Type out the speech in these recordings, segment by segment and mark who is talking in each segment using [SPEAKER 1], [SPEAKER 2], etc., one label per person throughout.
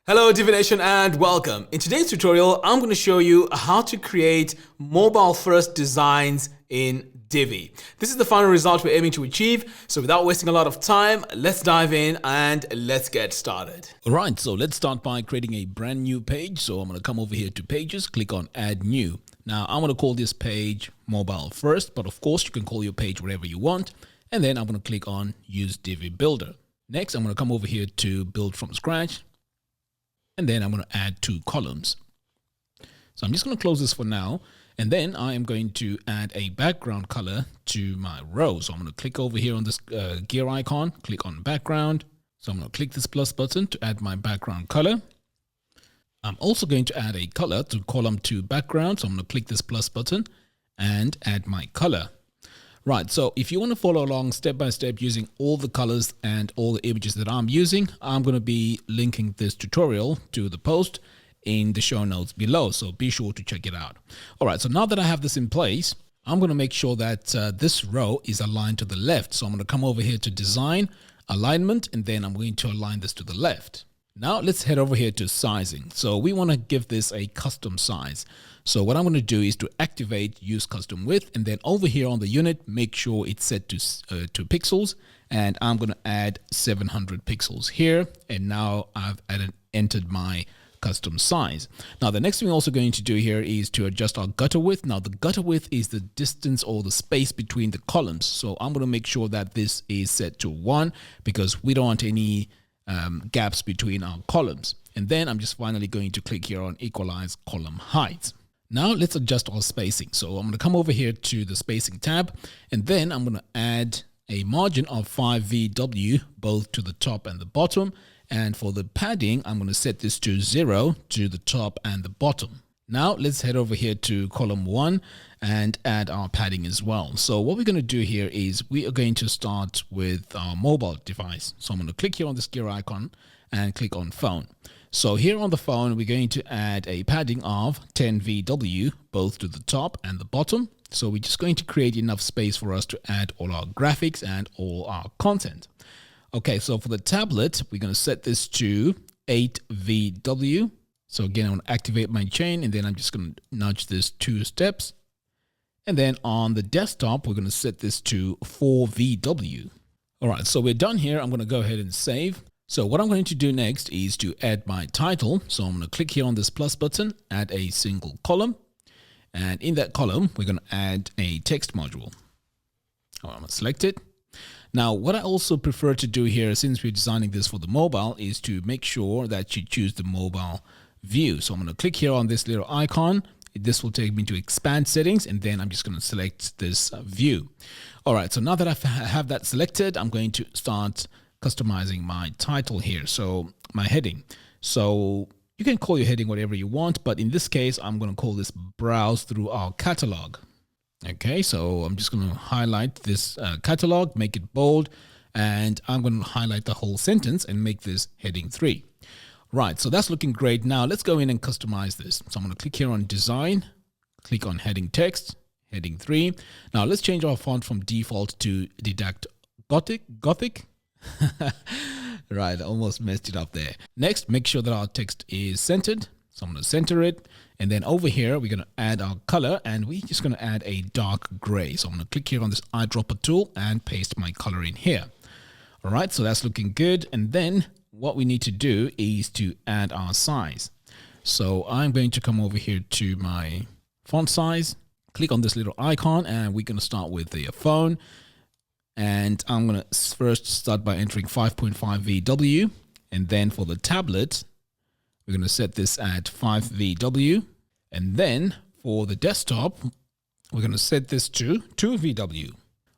[SPEAKER 1] Hello Divination and welcome. In today's tutorial, I'm going to show you how to create mobile first designs in Divi. This is the final result we're aiming to achieve. So without wasting a lot of time, let's dive in and let's get started.
[SPEAKER 2] All right, so let's start by creating a brand new page. So I'm going to come over here to pages, click on add new. Now I'm going to call this page mobile first, but of course you can call your page whatever you want. And then I'm going to click on use Divi Builder. Next, I'm going to come over here to build from scratch. And then I'm going to add 2 columns. So I'm just going to close this for now. And then I am going to add a background color to my row. So I'm going to click over here on this gear icon, click on background. So I'm going to click this plus button to add my background color. I'm also going to add a color to column 2 background. So I'm going to click this plus button and add my color. Right, so if you want to follow along step by step using all the colors and all the images that I'm using, I'm going to be linking this tutorial to the post in the show notes below, so be sure to check it out. All right, so now that I have this in place, I'm going to make sure that this row is aligned to the left. So I'm going to come over here to design, alignment, and then I'm going to align this to the left. Now let's head over here to sizing. So we want to give this a custom size. So what I'm going to do is to activate use custom width, and then over here on the unit, make sure it's set to pixels, and I'm going to add 700 pixels here. And now I've entered my custom size. Now the next thing we're also going to do here is to adjust our gutter width. Now the gutter width is the distance or the space between the columns. So I'm going to make sure that this is set to 1 because we don't want any gaps between our columns. And then I'm just finally going to click here on equalize column height. Now let's adjust our spacing. So I'm going to come over here to the spacing tab, and then I'm going to add a margin of 5 VW both to the top and the bottom. And for the padding, I'm going to set this to 0 to the top and the bottom. Now let's head over here to column 1 and add our padding as well. So what we're going to do here is we are going to start with our mobile device. So I'm going to click here on this gear icon and click on phone. So here on the phone, we're going to add a padding of 10 VW, both to the top and the bottom. So we're just going to create enough space for us to add all our graphics and all our content. Okay, so for the tablet, we're going to set this to 8 VW. So again, I'm going to activate my chain, and then I'm just going to nudge this 2 steps. And then on the desktop, we're going to set this to 4 VW. All right, so we're done here. I'm going to go ahead and save. So what I'm going to do next is to add my title. So I'm going to click here on this plus button, add a single column. And in that column, we're going to add a text module. I'm going to select it. Now, what I also prefer to do here, since we're designing this for the mobile, is to make sure that you choose the mobile view. So I'm going to click here on this little icon. This will take me to expand settings, and then I'm just going to select this view. All right, so now that I have that selected, I'm going to start customizing my title here. So my heading. So you can call your heading whatever you want, but in this case, I'm going to call this browse through our catalog. Okay, so I'm just going to highlight this catalog, make it bold, and I'm going to highlight the whole sentence and make this heading 3. Right, so that's looking great. Now let's go in and customize this. So I'm going to click here on design, click on heading text, heading 3. Now let's change our font from default to Didact Gothic. Right, I almost messed it up there. Next, make sure that our text is centered. So I'm going to center it. And then over here, we're going to add our color, and we're just going to add a dark gray. So I'm going to click here on this eyedropper tool and paste my color in here. All right, so that's looking good. And then what we need to do is to add our size. So I'm going to come over here to my font size, click on this little icon, and we're going to start with the phone. And I'm going to first start by entering 5.5 VW. And then for the tablet, we're going to set this at 5 VW. And then for the desktop, we're going to set this to 2 VW.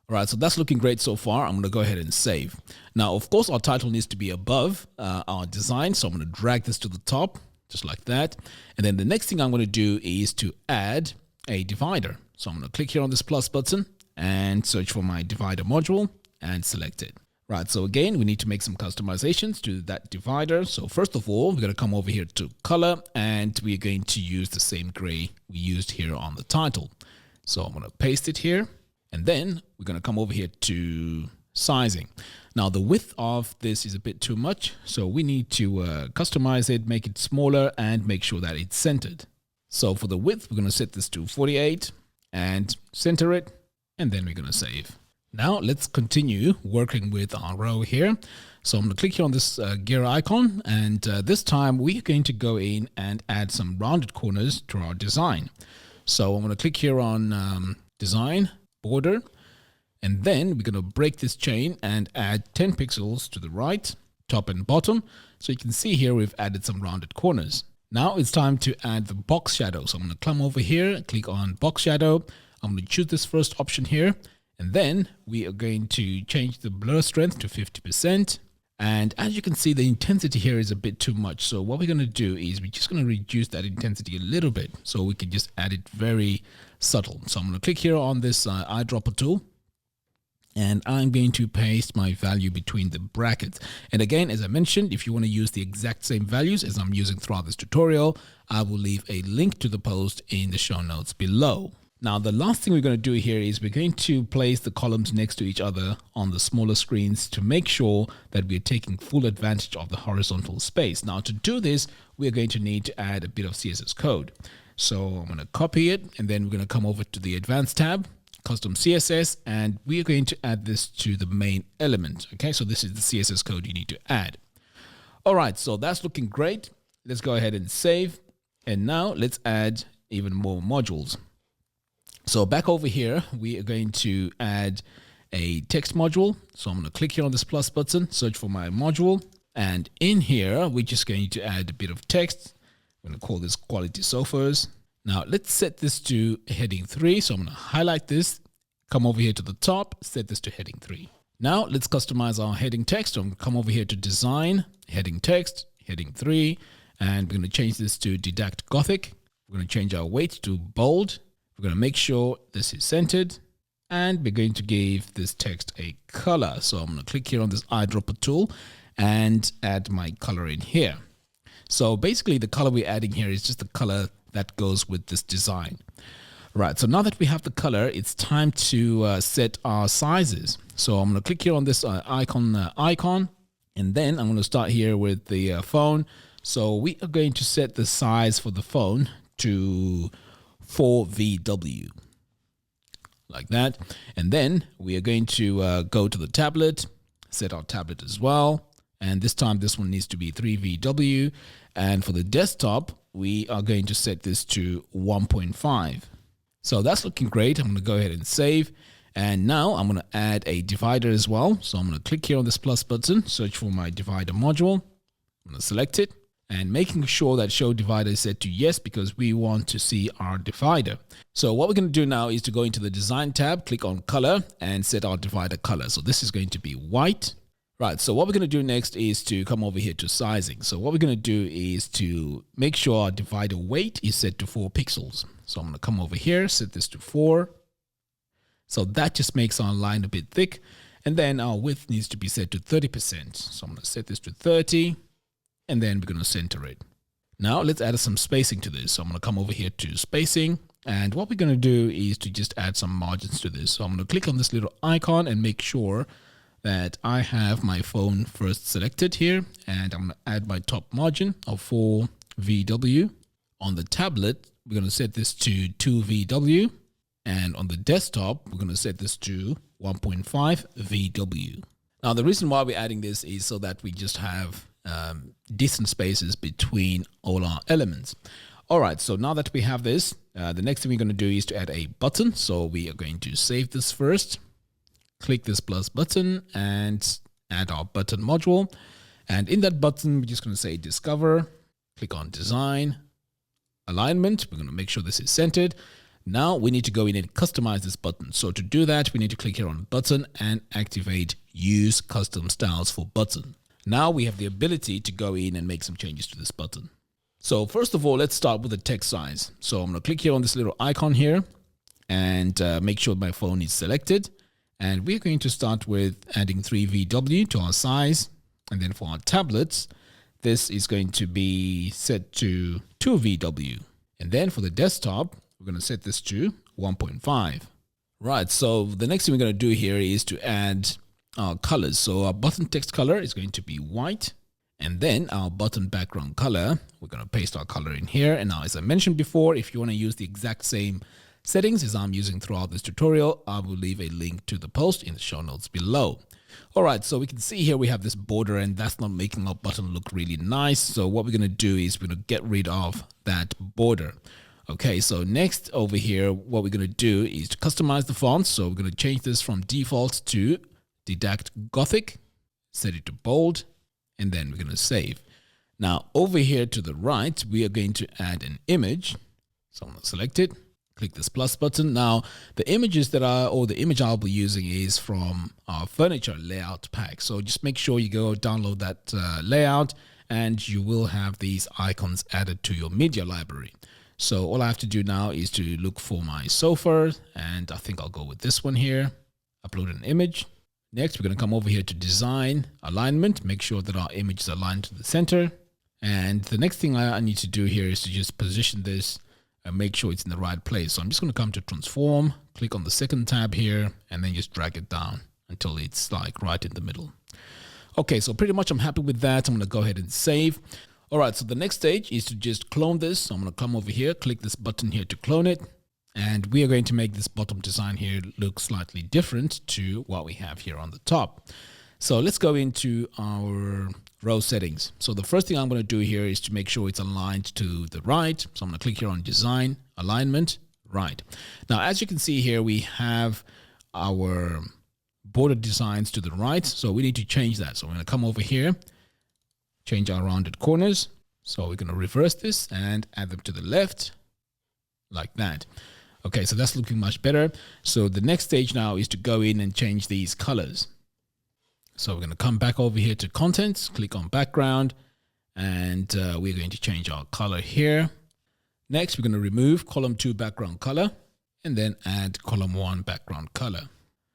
[SPEAKER 2] All right, so that's looking great so far. I'm going to go ahead and save. Now, of course, our title needs to be above our design. So I'm going to drag this to the top, just like that. And then the next thing I'm going to do is to add a divider. So I'm going to click here on this plus button and search for my divider module and select it. Right, so again, we need to make some customizations to that divider. So first of all, we're going to come over here to color, and we're going to use the same gray we used here on the title. So I'm going to paste it here, and then we're going to come over here to sizing. Now the width of this is a bit too much, so we need to customize it, make it smaller, and make sure that it's centered. So for the width, we're going to set this to 48 and center it, and then we're going to save. Now let's continue working with our row here. So I'm going to click here on this gear icon, and this time we're going to go in and add some rounded corners to our design. So I'm going to click here on design, border, and then we're going to break this chain and add 10 pixels to the right, top and bottom. So you can see here we've added some rounded corners. Now it's time to add the box shadow. So I'm going to come over here, click on box shadow. I'm going to choose this first option here. And then we are going to change the blur strength to 50%. And as you can see, the intensity here is a bit too much. So what we're going to do is we're just going to reduce that intensity a little bit, so we can just add it very subtle. So I'm going to click here on this eyedropper tool, and I'm going to paste my value between the brackets. And again, as I mentioned, if you want to use the exact same values as I'm using throughout this tutorial, I will leave a link to the post in the show notes below. Now, the last thing we're going to do here is we're going to place the columns next to each other on the smaller screens to make sure that we're taking full advantage of the horizontal space. Now, to do this, we're going to need to add a bit of CSS code. So I'm going to copy it, and then we're going to come over to the Advanced tab, Custom CSS, and we are going to add this to the main element. Okay, so this is the CSS code you need to add. All right, so that's looking great. Let's go ahead and save. And now let's add even more modules. So back over here, we are going to add a text module. So I'm going to click here on this plus button, search for my module. And in here, we're just going to add a bit of text. I'm going to call this quality sofas. Now let's set this to heading 3. So I'm going to highlight this, come over here to the top, set this to heading 3. Now let's customize our heading text. So I'm going to come over here to design, heading text, heading 3. And we're going to change this to Didact Gothic. We're going to change our weight to bold. We're going to make sure this is centered, and we're going to give this text a color. So I'm going to click here on this eyedropper tool and add my color in here. So basically the color we're adding here is just the color that goes with this design. Right, so now that we have the color, it's time to set our sizes. So I'm going to click here on this icon, and then I'm going to start here with the phone. So we are going to set the size for the phone to 4VW, like that. And then we are going to go to the tablet, set our tablet as well. And this time this one needs to be 3VW. And for the desktop, we are going to set this to 1.5. So that's looking great. I'm going to go ahead and save. And now I'm going to add a divider as well. So I'm going to click here on this plus button, search for my divider module. I'm going to select it, and making sure that show divider is set to yes, because we want to see our divider. So what we're going to do now is to go into the design tab, click on color, and set our divider color. So this is going to be white. Right, so what we're going to do next is to come over here to sizing. So what we're going to do is to make sure our divider weight is set to 4 pixels. So I'm going to come over here, set this to 4. So that just makes our line a bit thick. And then our width needs to be set to 30%. So I'm going to set this to 30. And then we're going to center it. Now let's add some spacing to this. So I'm going to come over here to spacing. And what we're going to do is to just add some margins to this. So I'm going to click on this little icon and make sure that I have my phone first selected here. And I'm going to add my top margin of 4 VW. On the tablet, we're going to set this to 2 VW. And on the desktop, we're going to set this to 1.5 VW. Now, the reason why we're adding this is so that we just have decent spaces between all our elements. All right, so now that we have this, the next thing we're going to do is to add a button. So we are going to save this first, click this plus button, and add our button module. And in that button, we're just going to say discover, click on design, alignment. We're going to make sure this is centered. Now we need to go in and customize this button. So to do that, we need to click here on button and activate use custom styles for button. Now we have the ability to go in and make some changes to this button. So first of all, let's start with the text size. So I'm going to click here on this little icon here and make sure my phone is selected. And we're going to start with adding 3VW to our size. And then for our tablets, this is going to be set to 2VW. And then for the desktop, we're going to set this to 1.5. Right, so the next thing we're going to do here is to add our colors. So our button text color is going to be white. And then our button background color, we're going to paste our color in here. And now, as I mentioned before, if you want to use the exact same settings as I'm using throughout this tutorial, I will leave a link to the post in the show notes below. All right, so we can see here we have this border, and that's not making our button look really nice. So what we're going to do is we're going to get rid of that border. Okay, so next over here, what we're going to do is to customize the font. So we're going to change this from default to Didact Gothic, set it to bold, and then we're going to save. Now over here to the right, we are going to add an image. So I'm going to select it, click this plus button. Now the images that the image I'll be using is from our furniture layout pack. So just make sure you go download that layout, and you will have these icons added to your media library. So all I have to do now is to look for my sofa, and I think I'll go with this one here. Upload an image. Next, we're going to come over here to design alignment, make sure that our image is aligned to the center. And the next thing I need to do here is to just position this and make sure it's in the right place. So I'm just going to come to transform, click on the second tab here, and then just drag it down until it's like right in the middle. Okay, so pretty much I'm happy with that. I'm going to go ahead and save. All right, so the next stage is to just clone this. So I'm going to come over here, click this button here to clone it. And we are going to make this bottom design here look slightly different to what we have here on the top. So let's go into our row settings. So the first thing I'm going to do here is to make sure it's aligned to the right. So I'm going to click here on design, alignment, right. Now, as you can see here, we have our border designs to the right. So we need to change that. So I'm going to come over here, change our rounded corners. So we're going to reverse this and add them to the left like that. Okay, so that's looking much better. So the next stage now is to go in and change these colors. So we're going to come back over here to contents, click on background, and we're going to change our color here. Next, we're going to remove column 2 background color and then add column 1 background color.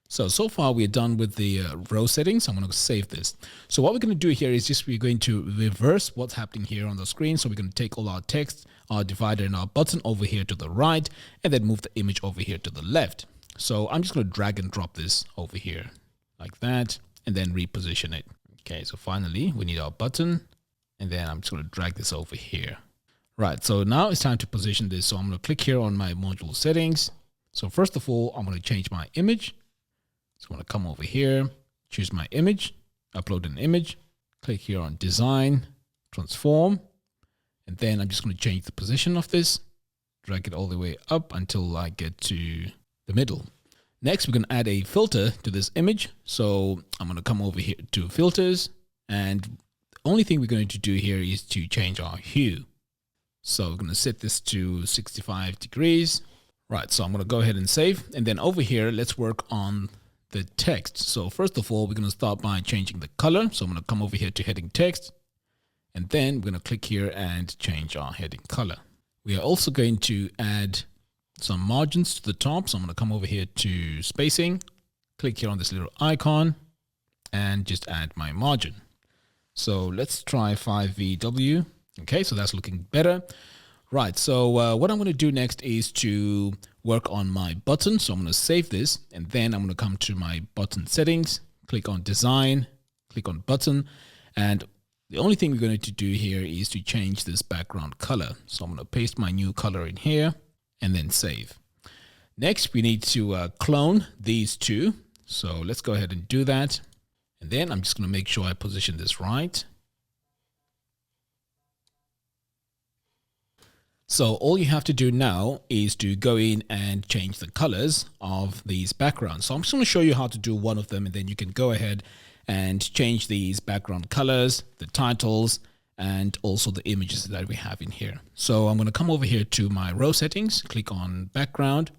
[SPEAKER 2] So far we're done with the row settings. I'm going to save this. So what we're going to do here is just we're going to reverse what's happening here on the screen. So we're going to take all our text, our divider and our button over here to the right, and then move the image over here to the left. So I'm just going to drag and drop this over here like that, and then reposition it. Okay, so finally we need our button, and then I'm just going to drag this over here. Right, so now it's time to position this. So I'm going to click here on my module settings. So first of all, I'm going to change my image. So I'm going to come over here, choose my image, upload an image, click here on design, transform, and then I'm just going to change the position of this, drag it all the way up until I get to the middle. Next, we're going to add a filter to this image. So I'm going to come over here to filters, and the only thing we're going to do here is to change our hue. So we're going to set this to 65 degrees. Right, so I'm going to go ahead and save, and then over here, let's work on the text. So first of all, we're going to start by changing the color. So I'm going to come over here to heading text, and then we're going to click here and change our heading color. We are also going to add some margins to the top. So I'm going to come over here to spacing, click here on this little icon, and just add my margin. So let's try 5VW. Okay, so that's looking better. Right, so what I'm going to do next is to work on my button. So I'm going to save this, and then I'm going to come to my button settings, click on design, click on button, and the only thing we're going to do here is to change this background color. So I'm going to paste my new color in here and then save. Next, we need to clone these two. So let's go ahead and do that. And then I'm just going to make sure I position this right. So all you have to do now is to go in and change the colors of these backgrounds. So I'm just going to show you how to do one of them, and then you can go ahead and change these background colors, the titles, and also the images that we have in here. So I'm going to come over here to my row settings, click on background,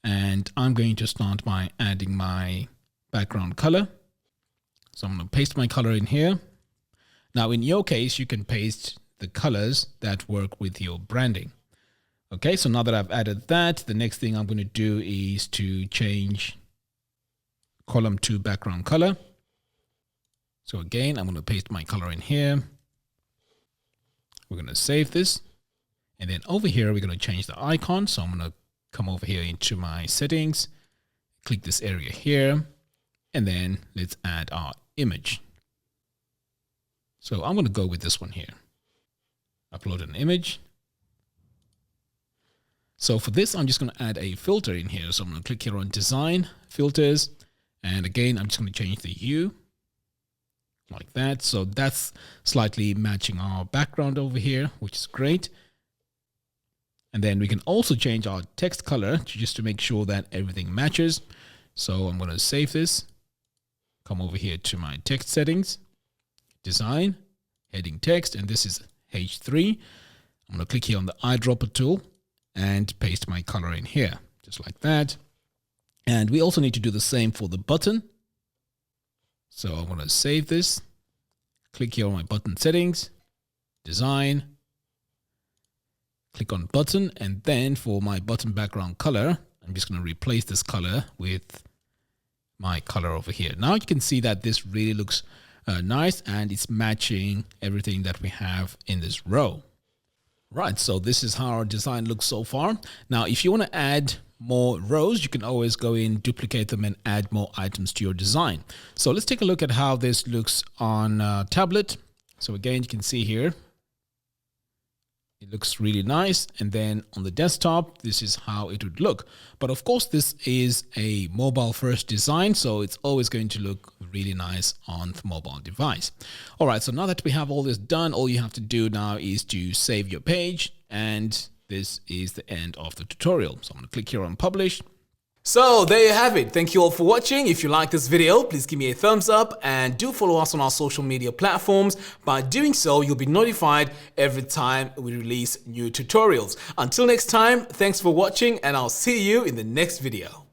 [SPEAKER 2] and I'm going to start by adding my background color. So I'm going to paste my color in here. Now in your case, you can paste the colors that work with your branding. Okay, so now that I've added that, the next thing I'm going to do is to change column 2 background color. So again, I'm going to paste my color in here. We're going to save this. And then over here, we're going to change the icon. So I'm going to come over here into my settings, click this area here, And then let's add our image. So I'm going to go with this one here. Upload an image. So for this, I'm just going to add a filter in here. So I'm going to click here on Design, Filters. And again, I'm just going to change the hue like that. So that's slightly matching our background over here, which is great. And then we can also change our text color just to make sure that everything matches. So I'm going to save this. Come over here to my text settings, Design, Heading Text, and this is H3. I'm going to click here on the eyedropper tool and paste my color in here, just like that. And we also need to do the same for the button. So I'm going to save this, click here on my button settings, Design, click on button, and then for my button background color, I'm just going to replace this color with my color over here. Now you can see that this really looks nice and it's matching everything that we have in this row. Right, so this is how our design looks so far. Now, if you want to add more rows, you can always go in, duplicate them, and add more items to your design. So let's take a look at how this looks on tablet. So again, you can see here, it looks really nice. And then on the desktop, this is how it would look. But of course, this is a mobile first design, so it's always going to look really nice on the mobile device. All right, so now that we have all this done, all you have to do now is to save your page. And this is the end of the tutorial. So I'm going to click here on Publish.
[SPEAKER 1] So there you have it. Thank you all for watching. If you like this video, please give me a thumbs up and do follow us on our social media platforms. By doing so, you'll be notified every time we release new tutorials. Until next time, thanks for watching and I'll see you in the next video.